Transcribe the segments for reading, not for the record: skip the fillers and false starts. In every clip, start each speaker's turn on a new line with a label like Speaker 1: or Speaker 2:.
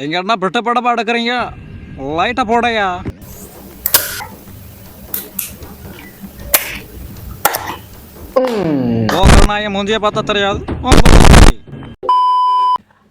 Speaker 1: இங்க என்ன பிட்ட படமா எடுக்கிறீங்க? லைட்டா போடையா. நாய மூஞ்சிய பார்த்தா தெரியாது.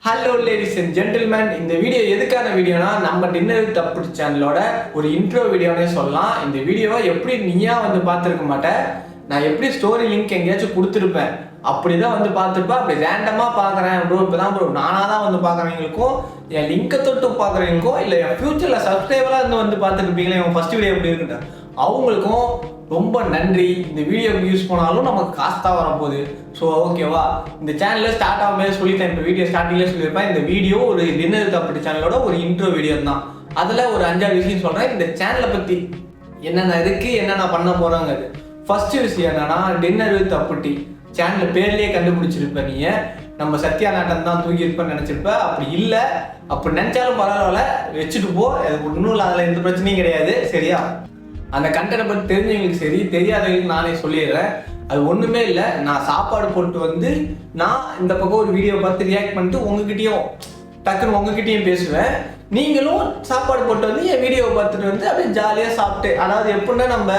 Speaker 2: ஹலோ லேடிஸ் அண்ட் ஜென்டில்மேன், இந்த வீடியோ எதுக்கான வீடியோனா நம்ம டின்னர் வித் அப்புடி சேனலோட ஒரு இன்ட்ரோ வீடியோனே சொல்லலாம். இந்த வீடியோவை எப்படி நீயா வந்து பார்த்துருக்க மாட்டேன், நான் எப்படி ஸ்டோரி லிங்க் எங்கேயாச்சும் கொடுத்துருப்பேன், அப்படிதான் வந்து பார்த்துருப்பேன். அப்படி ரேண்டமாக பார்க்குறேன் ப்ரோ, இப்போ தான் ப்ரோ நானாக தான் வந்து பார்க்குறவங்களுக்கும், என் லிங்கை தொட்டு பார்க்குறவங்களுக்கும், இல்லை என் ஃபியூச்சரில் சப்ஸ்கிரைபராக இருந்து வந்து பார்த்துருப்பீங்களே என் ஃபர்ஸ்ட் வீடியோ எப்படி இருக்குட்டேன், அவங்களுக்கும் ரொம்ப நன்றி. இந்த வீடியோ யூஸ் பண்ணாலும் நமக்கு காசு தான் வரப்போகுது. ஸோ ஓகேவா, இந்த சேனலில் ஸ்டார்ட் ஆகும்போது சொல்லிட்டேன், இப்போ வீடியோ ஸ்டார்டிங்கில் சொல்லியிருப்பேன். இந்த வீடியோ ஒரு டின்னர் வித் அப்புடி சேனலோட ஒரு இன்ட்ரோ வீடியோ தான். அதில் ஒரு 5 விஷயம் சொல்கிறேன் இந்த சேனலை பற்றி, என்னென்ன இருக்குது, என்னென்ன பண்ண போகிறாங்கிறது. ஃபர்ஸ்ட் விஷயம் என்னன்னா, டின்னர் வித் அப்புடி சேனல் பேர்லேயே கண்டுபிடிச்சிருப்பேன். நீ நம்ம சத்யா நாட்டம் தான் தூக்கியிருப்பேன்னு நினச்சிருப்ப. அப்படி இல்லை, அப்படி நினச்சாலும் பரவாயில்ல, வச்சுட்டு போ, அது ஒன்றும் இல்லை, அதில் எந்த பிரச்சனையும் கிடையாது. சரியா, அந்த கண்டென்ட்டை பற்றி தெரிஞ்சவங்களுக்கு சரி, தெரியாதவங்களுக்கு நானே சொல்லிடுறேன். அது ஒன்றுமே இல்லை, நான் சாப்பாடு போட்டு வந்து நான் இந்த பக்கம் ஒரு வீடியோ பார்த்து ரியாக்ட் பண்ணிட்டு உங்ககிட்டயும் டக்குன்னு உங்ககிட்டயும் பேசுவேன். நீங்களும் சாப்பாடு போட்டு வந்து என் வீடியோவை பார்த்துட்டு வந்து அப்படியே ஜாலியாக சாப்பிட்டு, அதாவது எப்படின்னா நம்ம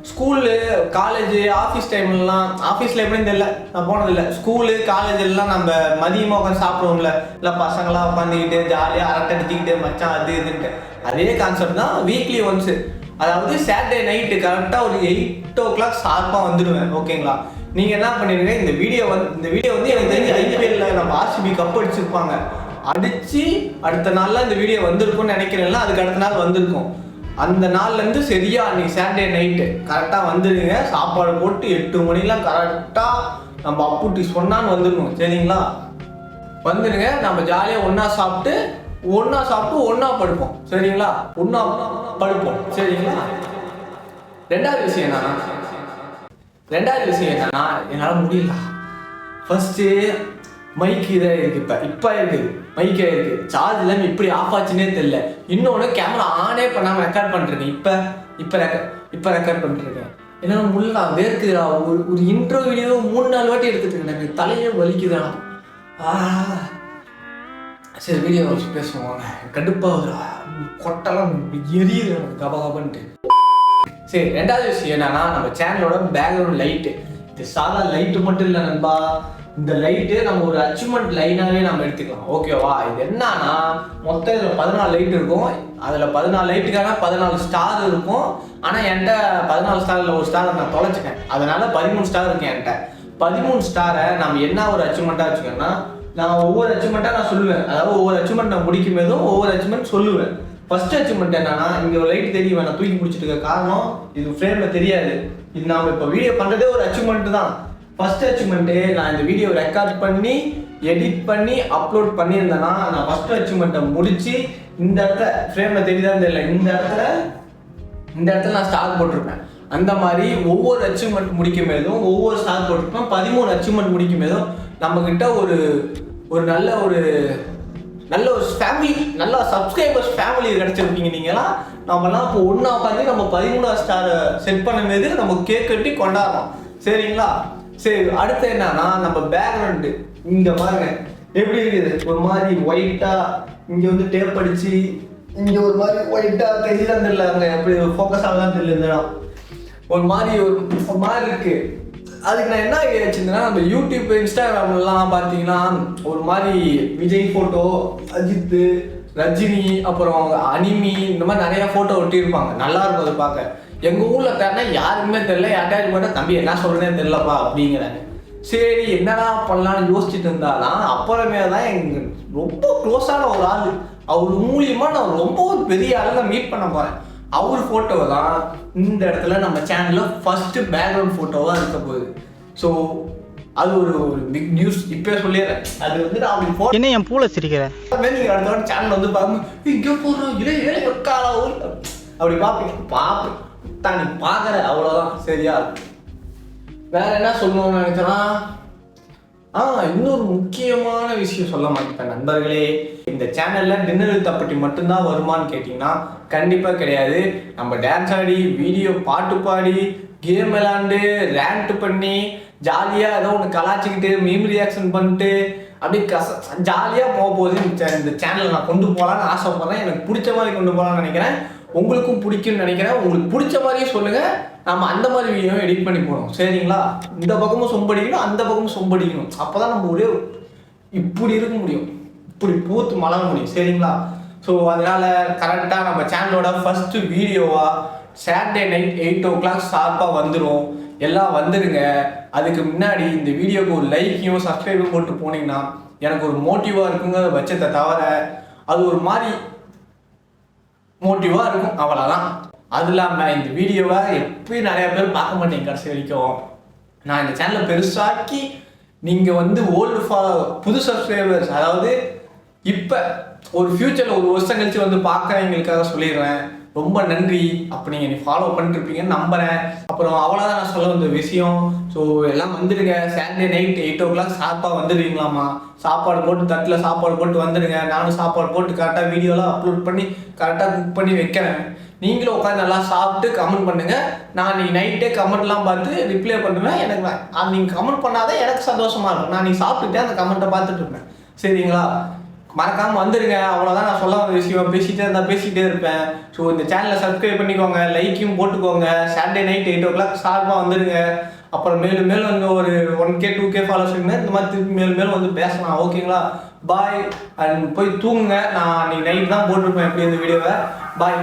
Speaker 2: ஸ்கூலு காலேஜ் ஆஃபீஸ் டைம்லாம், ஆஃபீஸில் எப்படின்னு தெரியல, நான் போனதில்லை, ஸ்கூலு காலேஜெல்லாம் நம்ம மதியமாக உட்காந்து சாப்பிடுவோம்ல, இல்லை பசங்களாம் உட்காந்துக்கிட்டு ஜாலியாக அரட்டை அடிச்சுக்கிட்டு மச்சான் அது இதுன்ட்டு, அதே கான்செப்ட் தான். வீக்லி ஒன்ஸு, அதாவது சாட்டர்டே நைட்டு கரெக்டாக ஒரு 8 o'clock ஷார்ப்பாக வந்துடுவேன். ஓகேங்களா, நீங்கள் என்ன பண்ணிடுங்க, இந்த வீடியோ வந்து எனக்கு தெரிஞ்சு ஐபிஎல்ல நம்ம ஆர்சிபி கப் அடிச்சிருப்பாங்க, அடித்து அடுத்த நாளில் இந்த வீடியோ வந்திருக்கும்னு நினைக்கிறேன்ல, அதுக்கு அடுத்த நாள் வந்திருக்கும். அந்த நாள்லேருந்து சரியா அன்றைக்கி சாட்டர்டே நைட்டு கரெக்டாக வந்துடுங்க. சாப்பாடு போட்டு 8 மணிலாம் கரெக்டாக நம்ம அப்புட்டி சொன்னான்னு வந்துடணும். சரிங்களா, வந்துடுங்க. நம்ம ஜாலியாக ஒன்றா சாப்பிட்டு ஒன்றா படுப்போம். சரிங்களா, ஒன்றா படுப்போம். சரிங்களா. ரெண்டாவது விஷயம் என்னன்னா, என்னால் முடியல. ஃபர்ஸ்ட்டு மைக்கு இதாக இருக்குது, இப்போ இருக்குது மைக்கே இருக்குது, சார்ஜ் இல்லாமல் இப்படி ஆஃப் ஆச்சுன்னே தெரியல. இன்னொன்று கேமரா ஆனே பண்ணாமல் ரெக்கார்ட் பண்ணிருக்கேன். இப்போ ரெக்கார்ட் பண்ணிருக்கேன். என்னால் முடியல, வேர்க்குதுடா. ஒரு இன்ட்ரோ வீடியோ 3-4 வாட்டி எடுத்துட்டு எனக்கு தலையே வலிக்குதுடா. சரி, வீடியோ வச்சு பேசுவாங்க, கடுப்பாகுதுடா, கொட்டெல்லாம் எரியுது எனக்கு கபகபன்ட்டு. சரி, ரெண்டாவது விஷயம் என்னன்னா, நம்ம சேனலோட பேக்ரவுண்ட் லைட்டு. இது சாதா லைட்டு மட்டும் இல்லை நண்பா, இந்த லைட்டு நம்ம ஒரு அச்சீவ்மெண்ட் லைனாகவே நம்ம எடுத்துக்கலாம். ஓகேவா, இது என்னன்னா, மொத்தம் இதில் 14 லைட் இருக்கும். அதில் 14 லைட்டுக்கான 14 ஸ்டார் இருக்கும். ஆனால் என்கிட்ட 14 ஸ்டாரில் ஒரு ஸ்டாரை நான் தொலைச்சிட்டேன், அதனால 13 ஸ்டார் இருக்கு என்கிட்ட. 13 ஸ்டாரை நம்ம என்ன ஒரு அச்சீவ்மெண்ட்டாக வச்சுக்கோன்னா, நான் ஒவ்வொரு அச்சீவ்மெண்ட்டாக நான் சொல்லுவேன். அதாவது ஒவ்வொரு அச்சீவ்மெண்ட் நான் முடிக்கும் போதும் ஒவ்வொரு அச்சீவ்மெண்ட் சொல்லுவேன். ஃபர்ஸ்ட் அச்சீவ்மெண்ட் என்னன்னா, இங்கே ஒரு லைட் தெரியும், நான் தூக்கி பிடிச்சிட்டு இருக்க காரணம் இது ஃப்ரேமில் தெரியாது. இது நாம் இப்போ வீடியோ பண்ணுறதே ஒரு அச்சீவ்மெண்ட் தான். ஃபர்ஸ்ட் அச்சீவ்மெண்ட்டு, நான் இந்த வீடியோ ரெக்கார்ட் பண்ணி எடிட் பண்ணி அப்லோட் பண்ணியிருந்தேன்னா, நான் ஃபர்ஸ்ட் அச்சீவ்மெண்ட்டை முடிச்சு இந்த இடத்துல ஃப்ரேமில் தெரியுதான்னு தெரியல, இந்த இடத்துல நான் ஸ்டார் போட்டிருப்பேன். அந்த மாதிரி ஒவ்வொரு அச்சீவ்மெண்ட் முடிக்கும் போதும் ஒவ்வொரு ஸ்டார் போட்டிருப்பேன். 13 அச்சீவ்மெண்ட் முடிக்கும் போதும் நம்மக்கிட்ட ஒரு நல்ல ஒரு ஃபேமிலி, நல்ல சப்ஸ்கிரைபர்ஸ் ஃபேமிலி கிடச்சிருப்பீங்க நீங்களாம். நம்மலாம் இப்போ ஒன்றா உட்காந்து நம்ம 13ஆவது ஸ்டாரை செட் பண்ணும்போது நம்ம கேக் கட்டி கொண்டாடுறோம். சரிங்களா. சரி, அடுத்து என்னன்னா, நம்ம பேக்ரவுண்டு இங்கே பாருங்க எப்படி இருக்குது, ஒரு மாதிரி ஒயிட்டாக, இங்கே வந்து டேப் அடிச்சு இங்கே ஒரு மாதிரி ஒயிட்டாக தெரியலாம் தெரியல, அங்கே எப்படி ஃபோக்கஸ் ஆகலாம் தெரியல, ஒரு மாதிரி இருக்கு. அதுக்கு நான் என்ன வச்சிருந்தேன்னா, நம்ம யூடியூப் இன்ஸ்டாகிராம்லாம் பார்த்தீங்கன்னா ஒரு மாதிரி விஜய் ஃபோட்டோ, அஜித், ரஜினி, அப்புறம் அனிமி, இந்த மாதிரி நிறையா ஃபோட்டோ ஒட்டியிருப்பாங்க. நல்லா இருக்கும் அதை பார்க்க. எங்கள் ஊரில் தேர்னா யாருக்குமே தெரியல, யார்ட்டாச்சும் போட்டால் தம்பி என்ன சொல்கிறேன்னு தெரியலப்பா அப்படிங்கிறாங்க. சரி, என்னடா பண்ணலான்னு யோசிச்சுட்டு இருந்தாலாம், அப்புறமே தான் எங்கள் ரொம்ப க்ளோஸான ஒரு ஆள், அவர் மூலியமாக நான் ரொம்ப ஒரு பெரிய ஆளை மீட் பண்ண போகிறேன். அவர் ஃபோட்டோவை தான் இந்த இடத்துல நம்ம சேனலில் ஃபஸ்ட்டு பேக்ரவுண்ட் ஃபோட்டோவாக இருக்க போகுது. ஸோ அது ஒரு பிக் நியூஸ், இப்போ சொல்லிடுறேன். அது வந்து நான் அப்படி ஃபோட்டோ
Speaker 3: என்ன என் பூலை சிரிக்கிறேன்,
Speaker 2: நீங்கள் அடுத்த வாரம் சேனல் வந்து பார்க்கணும், இங்கே போடுறோம் இல்லை ஏழை வெக்கால ஊர் அப்படி பார்ப்பேன் தான், நீ பார்க்குற அவ்வளோதான். சரியா, வேற என்ன சொல்லணும்னு நினைக்கிறேன். இன்னொரு முக்கியமான விஷயம் சொல்ல மாட்டேன் நண்பர்களே. இந்த சேனலில் டின்னர் வித் அப்புடி மட்டும்தான் வருமானு கேட்டிங்கன்னா கண்டிப்பாக கிடையாது. நம்ம டான்ஸ் ஆடி, வீடியோ பாட்டு பாடி, கேம் விளாண்டு, ரேண்ட் பண்ணி, ஜாலியாக ஏதோ ஒன்று கலாச்சிக்கிட்டு, மீம் ரியாக்ஷன் பண்ணிட்டு, அப்படியே ஜாலியாக போக போகுது. இந்த சேனலை நான் கொண்டு போகலான்னு ஆசைப்பட்றேன். எனக்கு பிடிச்ச மாதிரி கொண்டு போகலான்னு நினைக்கிறேன். உங்களுக்கும் பிடிக்கும்னு நினைக்கிறேன். உங்களுக்கு பிடிச்ச மாதிரியே சொல்லுங்கள், நம்ம அந்த மாதிரி வீடியோவை எடிட் பண்ணி போகிறோம். சரிங்களா? இந்த பக்கமும் சொம்படிக்கணும், அந்த பக்கமும் சொம்படிக்கணும். அப்போ தான் நம்ம ஒரே இப்படி இருக்க முடியும், இப்படி பூத்து மலர முடியும். சரிங்களா? ஸோ அதனால் கரெக்டாக நம்ம சேனலோட ஃபஸ்ட்டு வீடியோவாக சாட்டர்டே நைட் 8 o'clock ஷார்ப்பாக வந்துடும். எல்லாம் வந்துடுங்க. அதுக்கு முன்னாடி இந்த வீடியோக்கு ஒரு லைக்கையும் சப்ஸ்கிரைபும் போட்டு போனீங்கன்னா எனக்கு ஒரு மோட்டிவாக இருக்குங்கிற பட்சத்தை தவிர அது ஒரு மாதிரி மோட்டிவாக இருக்கும், அவ்வளோதான். அது இல்லாமல் இந்த வீடியோவை எப்பயும் நிறையா பேர் பார்க்க மாட்டேங்க. கடைசி வரைக்கும் நான் இந்த சேனலை பெருசாக்கி நீங்கள் புது சப்ஸ்கிரைபர்ஸ், அதாவது இப்போ ஒரு ஃப்யூச்சரில் ஒரு வருஷம் கழிச்சு பார்க்குறவங்களுக்காக சொல்லிடுறேன். ரொம்ப நன்றி. அப்போ நீங்கள் ஃபாலோ பண்ணிட்டுருப்பீங்கன்னு நம்புகிறேன். அப்புறம் அவ்வளோதான் நான் சொல்ல வந்த விஷயம். ஸோ எல்லாம் வந்துடுங்க. சாட்டர்டே நைட் 8 o'clock ஷார்ப்பாக வந்துடுவீங்களாம்மா. சாப்பாடு போட்டு தட்டில் சாப்பாடு போட்டு வந்துடுங்க. நானும் சாப்பாடு போட்டு கரெக்டாக வீடியோலாம் அப்லோட் பண்ணி கரெக்டாக குக் பண்ணி வைக்கிறேன். நீங்களும் உட்காந்து நல்லா சாப்பிட்டு கமெண்ட் பண்ணுங்கள். நான் நீங்கள் நைட்டே கமெண்ட்லாம் பார்த்து ரிப்ளை பண்ணுவேன். எனக்கு நீங்கள் கமெண்ட் பண்ணாதான் எனக்கு சந்தோஷமாக இருக்கும். நான் நீங்கள் சாப்பிட்டுட்டே அந்த கமெண்ட்டை பார்த்துட்டு இருப்பேன். சரிங்களா? மறக்காமல் வந்துடுங்க. அவ்வளோதான் நான் சொல்ல வந்த விஷயம். பேசிகிட்டே இருப்பேன். ஸோ இந்த சேனலை சப்ஸ்கிரைப் பண்ணிக்கோங்க, லைக்கையும் போட்டுக்கோங்க. சாட்டர்டே நைட் 8 o'clock ஷார்ப்பாக வந்துடுங்க. அப்புறம் மேலும் ஒரு 1K 2K ஃபாலோவர்ஸ் இந்த மாதிரி திருப்பி மேலும் பேசலாம். ஓகேங்களா? பாய். அண்ட் போய் தூங்குங்க. நான் இன்னைக்கு நைட் தான் போட்டிருப்பேன் எப்படி இந்த வீடியோவை. பாய்.